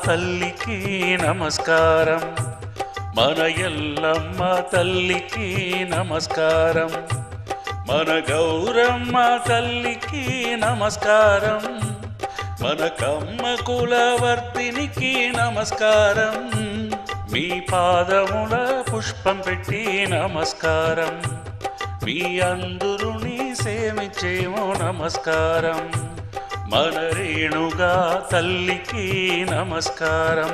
తల్లికి నమస్కారం, మన ఎల్లమ్మ తల్లికి నమస్కారం, మన గౌరమ్మ తల్లికి నమస్కారం, మన కమ్మ కులవర్తినికి నమస్కారం, మీ పాదముల పుష్పం పెట్టి నమస్కారం, మీ అందురుని సేవించేమో నమస్కారం, మన రేణుగా తల్లికి నమస్కారం,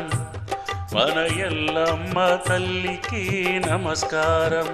మన ఎల్లమ్మ తల్లికి నమస్కారం.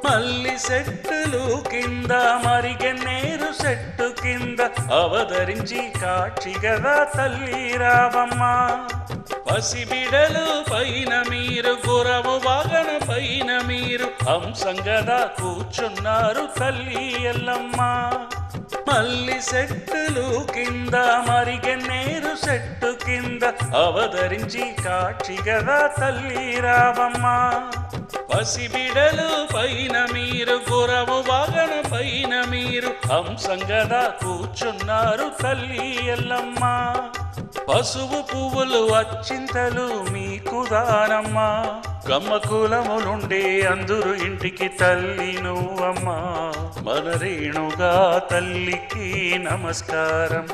మల్లి చెట్టులు కింద మరిగెన్నేరు చెట్టు కింద అవతరించి కాక్షిగదా తల్లి రావమ్మ, పసిబిడలు పైన మీరు గురవు వాగన పైన మీరు హంసంగదా కూర్చున్నారు తల్లి ఎల్లమ్మ. మల్లి చెట్టులు కింద మరిగెన్నేరు చెట్టు కింద అవతరించి కాక్షిగదా తల్లి రావమ్మ, పసిబిడలు పైన మీరు గురవు వాగన పైన మీరు హంసంగదా కూర్చున్నారు తల్లి ఎల్లమ్మ. పసుపు పువ్వులు అచ్చింతలు మీకు దానమ్మ, కమ్మ కులములుండే అందరు ఇంటికి తల్లి నువ్వమ్మ, మన రేణుగా తల్లికి నమస్కారం,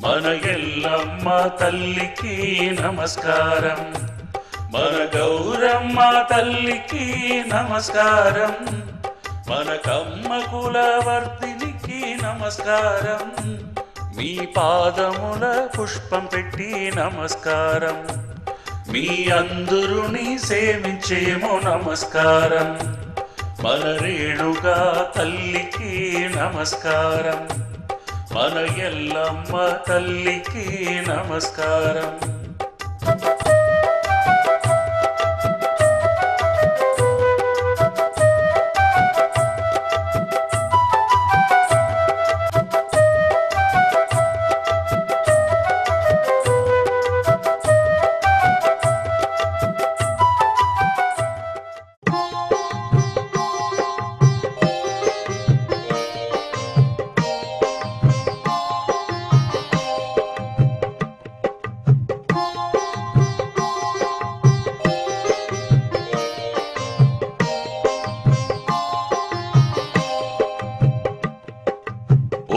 మన ఎల్లమ్మ తల్లికి నమస్కారం, మన గౌరమ్మ తల్లికి నమస్కారం, మన కమ్మ కులవర్తినికి నమస్కారం, మీ పాదముల పుష్పం పెట్టి నమస్కారం, మీ అందురుని సేవించేమో నమస్కారం, మన రేణుగా తల్లికి నమస్కారం, మన ఎల్లమ్మ తల్లికి నమస్కారం.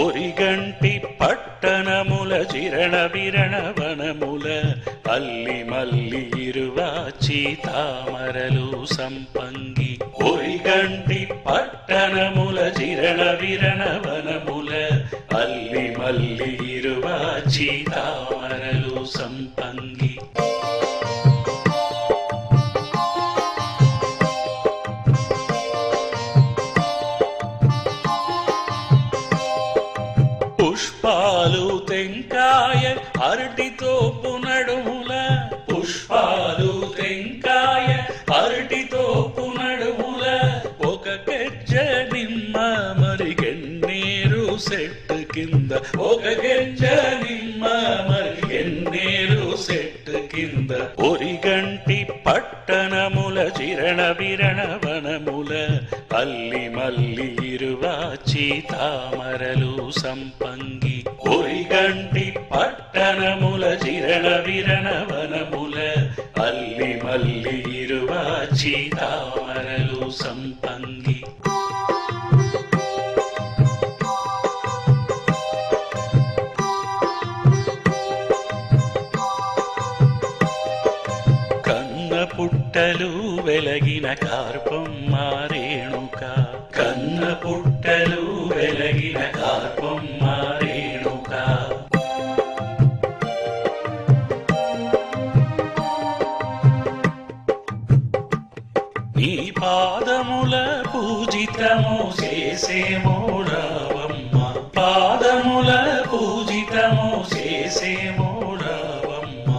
ఒరిగంటి పట్టణముల జిరణ విరణ వనముల అల్లి మల్లి ఇరువాచి తామరలు సంపంగి, ఒరిగంటి పట్టణముల జిరణ విరణ వనముల అల్లి మల్లి ఇరువాచి తామరలు సంపంగి, పుష్పాలు తెంకాయ అరటితో పునడుముల, పుష్పాలు తెంకాయ అరటితో పునడుముల, ఒక గెజ్జ నిమ్మ మరిగెన్నేరు చెట్టు కింద, ఒక గెజ్జ నిమ్మ మరిగెన్నేరు చెట్టు కింద, ఒరిగంటి పట్టణముల జిరణ విరణ వనముల అల్లి మల్లి ఇరువాచి తామరలు సంపంగి, ఒరిగంటి పట్టణముల జిరణ విరణ వనముల అల్లి మల్లి ఇరువాచి తామరలు సంపంగి. పుట్టలు వెలగిన కార్పమ్మ రేణుక, కన్న పుట్టలు వెలగిన కార్పమ్మ రేణుక, నీ పాదముల పూజితము చేసేమో రావమ్మ, పాదముల పూజితము చేసేమో రావమ్మ,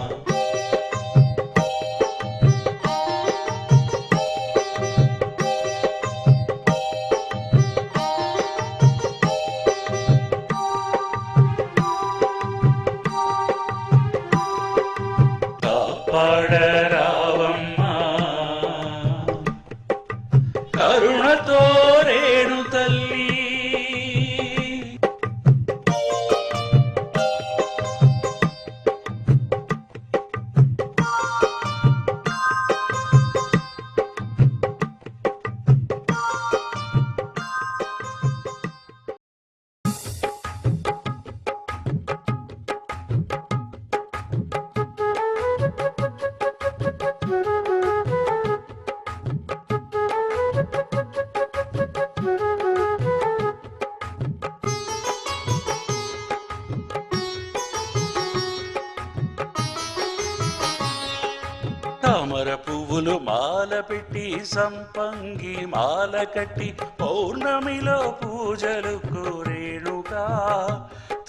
పువ్వులు మాల పెట్టి సంపంగి మాల కట్టి పౌర్ణమిలో పూజలకు రేణుకా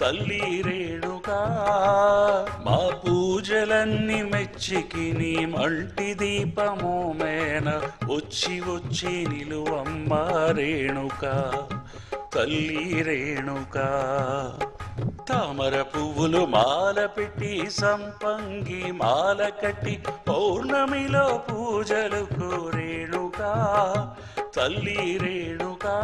తల్లి రేణుకా మా పూజలన్నీ మెచ్చికి నీ మంటి దీపము మేన వచ్చి వచ్చి నిలువమ్మ రేణుకా తల్లి రేణుకా తామర పువ్వులు మాల పెట్టి సంపంగి మాల కట్టి పౌర్ణమిలో పూజలకు రేణుకా తల్లి రేణుకా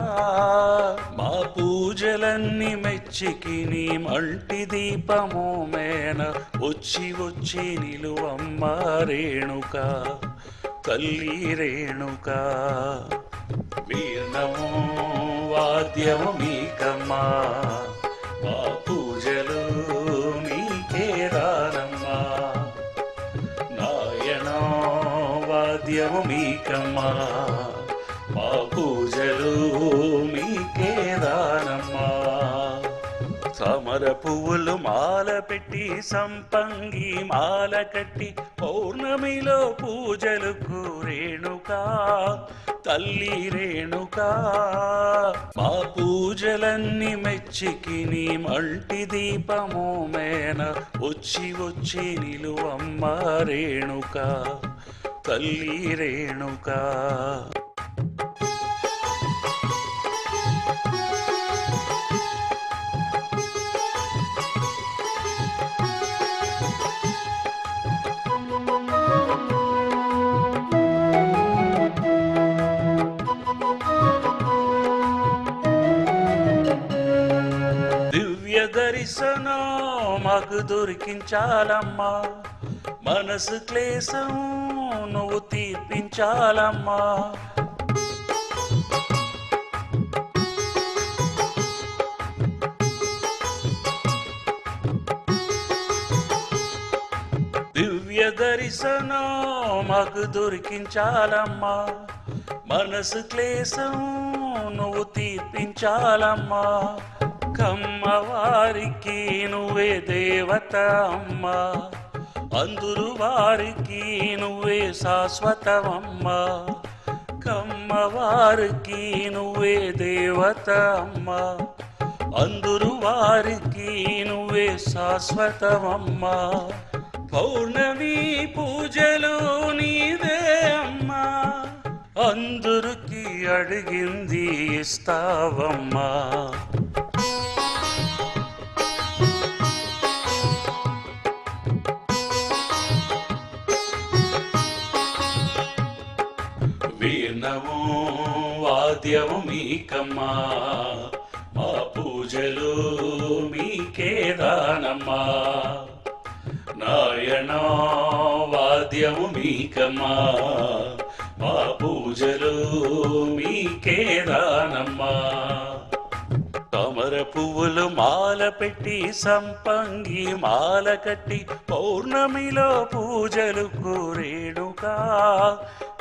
మా పూజలన్నీ మెచ్చికి నీ మంటి దీపము మేన వచ్చి వచ్చి నిలువమ్మ రేణుకా తల్లి రేణుకా వీర్ణము వాద్యము మీకమ్మా మా పూజలు నీకే దానమ్మా నాయనో వాద్యము మీకమ్మా మా పూజలు మీకే దానమ్మా తామర పువ్వులు మాల పెట్టి సంపంగి మాల కట్టి పౌర్ణమిలో పూజలకు రేణుకా తల్లి రేణుకా మా పూజలన్నీ మెచ్చికి నీ మంటి దీపము మేన వచ్చి వచ్చి నిలువమ్మ రేణుకా తల్లి రేణుకా దర్శనం మాకు దొరికించాలమ్మా మనసు క్లేశం నువ్వు తీర్పించాలమ్మా దివ్య దర్శనం మాకు దొరికించాలమ్మా మనసు క్లేశం నువ్వు తీర్పించాలమ్మా కమ్మవారికి నువ్వే దేవత అమ్మా అందరు వారికి నువ్వే శాశ్వతమమ్మా కమ్మవారికి నువ్వే దేవత అమ్మా అందరు వారికి నువ్వే శాశ్వతమమ్మా పౌర్ణమి పూజలు నీదే అమ్మా అందరికి అడిగింది ఇస్తావమ్మా వీర్ణము వాద్యము మీకమ్మా మా పూజలు మీకే దానమ్మా నాయనో వాద్యము మీకమ్మా మా పూజలు మీకే దానమ్మా తామర పువ్వులు మాల పెట్టి సంపంగి మాల కట్టి పౌర్ణమిలో పూజలకు రేణుకా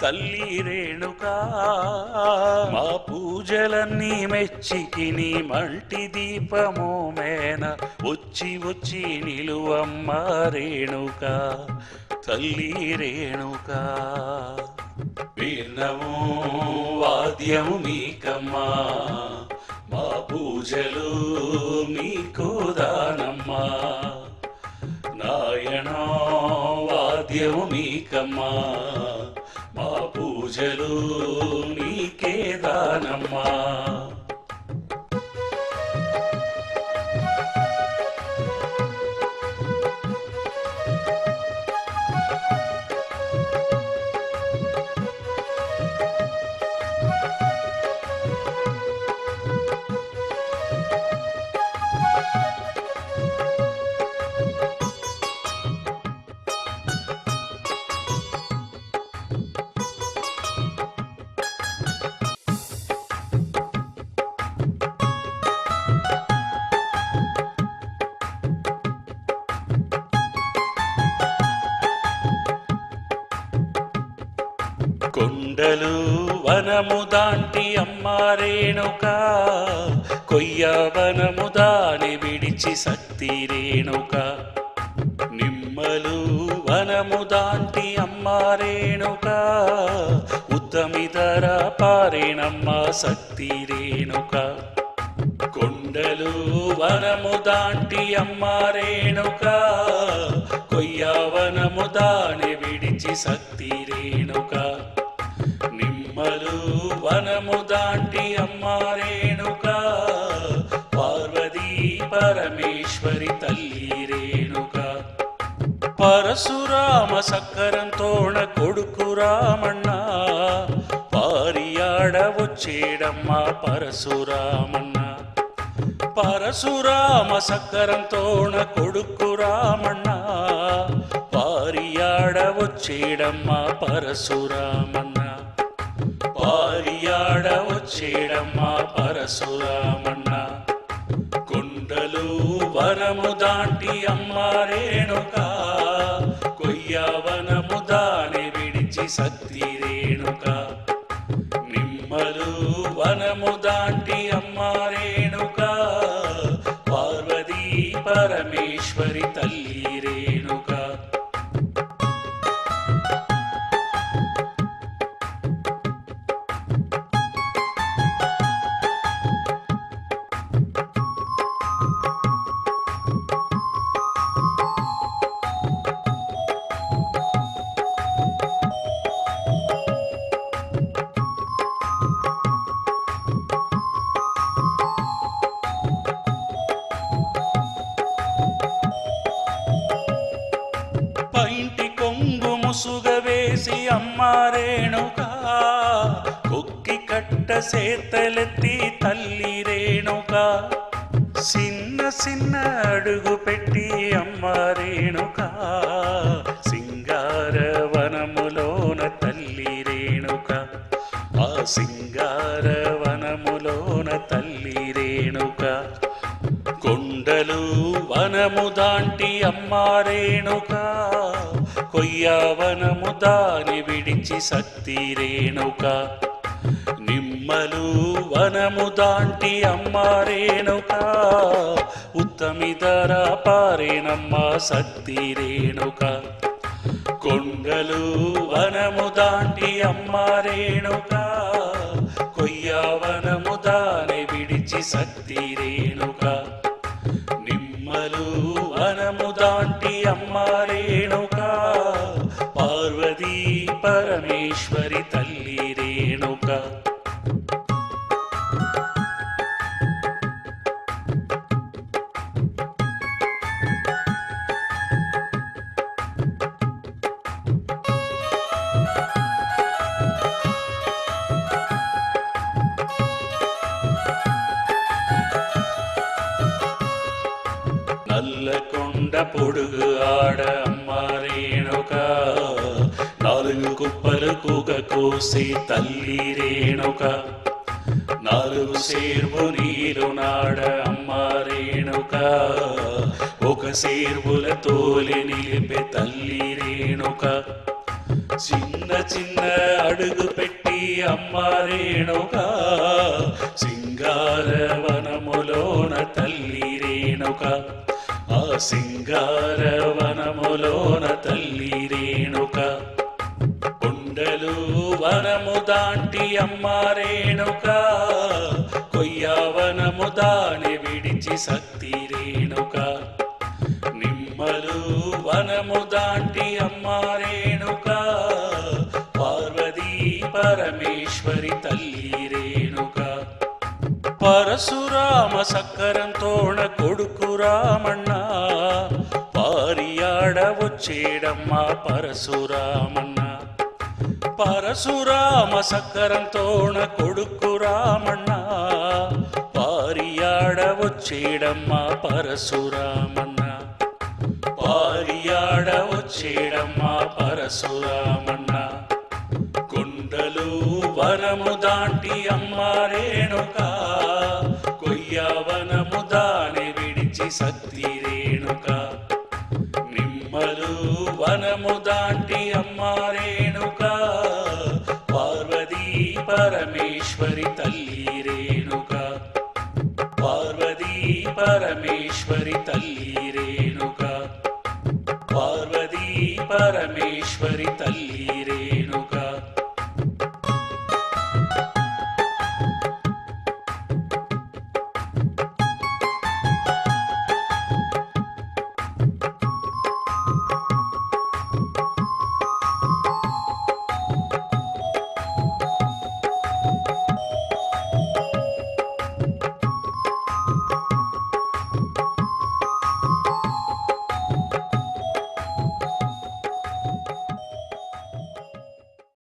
తల్లి రేణుకా మా పూజలన్నీ మెచ్చికి నీ మంటి దీపము మేన వచ్చి వచ్చి నిలువమ్మ రేణుకా తల్లి రేణుకా వీర్ణము వాద్యము మీకమ్మా మా పూజలు మీకు దానమ్మా నాయనో వాద్యము మీకమ్మా మా పూజలు నీకే దానమ్మా కొండలు వనము దాంటి అమ్మ రేణుకా కొయ్య వనము దాని విడిచి శక్తి రేణుకా నిమ్మలు వనము వనము దాంటి అమ్మ రేణుక ఉత్తమిధర పారేనమ్మ శక్తి రేణుక కొండలు వనము దాంటి అమ్మ రేణుక కొయ్యవనము దాని విడిచి శక్తి రేణుక నిమ్మలు వనము దాంటి అమ్మ రేణుక పార్వతీ పరమేశ్వరి తల్లి రేణుక పరశురామ సక్కరంతోణ కొడుకు రామಣ್ణ పారియాడ వచ్చేడమ్మ పరశురామన్న పరశురామ సక్కరంతోణ కొడుకు రామಣ್ణ పారియాడ వచ్చేడమ్మ పరశురామన్న పారియాడ వచ్చేడమ్మ పరశురామన్న కొండలు వనము దాంటి అమ్మ రేణుక కొయ్యవనము దాని విడిచి శక్తి రేణుక నిమ్మలు వనము దాంటి అమ్మ రేణుక పార్వతీ పరమేశ్వరి తల్లి రేణుక పైంటి కొంగు ముసుగ వేసి అమ్మ రేణుక కొక్కి కట్ట సేతలెత్తి తల్లి రేణుక చిన్న చిన్న అడుగు పెట్టి అమ్మ రేణుక సింగార వనములోన తల్లి రేణుక ఆ సింగార వనములోన తల్లి రేణుక కొండలు వనము దాంటి అమ్మ రేణుక కొయ్యవనము దాని విడిచి శక్తి రేణుక నిమ్మలు వనము దాంటి అమ్మ రేణుక ఉత్తమిధర పారేనమ్మ శక్తి రేణుక కొండలు వనము దాంటి అమ్మ రేణుక కొయ్యవనము దాని విడిచి శక్తి రేణుక నిమ్మలు వనము దాంటి అమ్మ రేణుక పార్వతీ పరమేశ్వరి తల్లి రేణుక నల్లకొండ పొడుగు ఆడ అమ్మ రేణుక నాలుగు కుప్పలు కూక కోసి తల్లి రేణుక నాలుగు సేర్వు నీరు నాడ అమ్మ రేణుక ఒక సేర్వుల తోలి నిలిపే తల్లి రేణుక చిన్న చిన్న అడుగు పెట్టి అమ్మ రేణుక సింగార వనములోన తల్లి రేణుక ఆ సింగార వనములోన తల్లి రేణుక కొండలు వనము దాంటి అమ్మ రేణుక కొయ్యవనము దాని విడిచి శక్తి రేణుక నిమ్మలు వనము దాంటి అమ్మ రేణుక పార్వతీ పరమేశ్వరి తల్లి రేణుక పరశురామ సక్కరంతోణ కొడుకు రామಣ್ణ పారియాడ వచ్చేడమ్మ పరశురామన్న పరశురామ సక్కరంతోణ కొడుకు రామಣ್ణ పారియాడ వచ్చేడమ్మ పరశురామన్న పారియాడ వచ్చేడమ్మ పరశురామన్న కొండలు వనము దాంటి అమ్మ రేణుక కొయ్యవనము దాని విడిచి శక్తి రేణుక నిమ్మలు వనము దాంటి అమ్మ రేణుక పార్వతీ పరమేశ్వరి తల్లి రేణుక పార్వతీ పరమేశ్వరి తల్లి రేణుక పార్వతీ పరమేశ్వరి తల్లి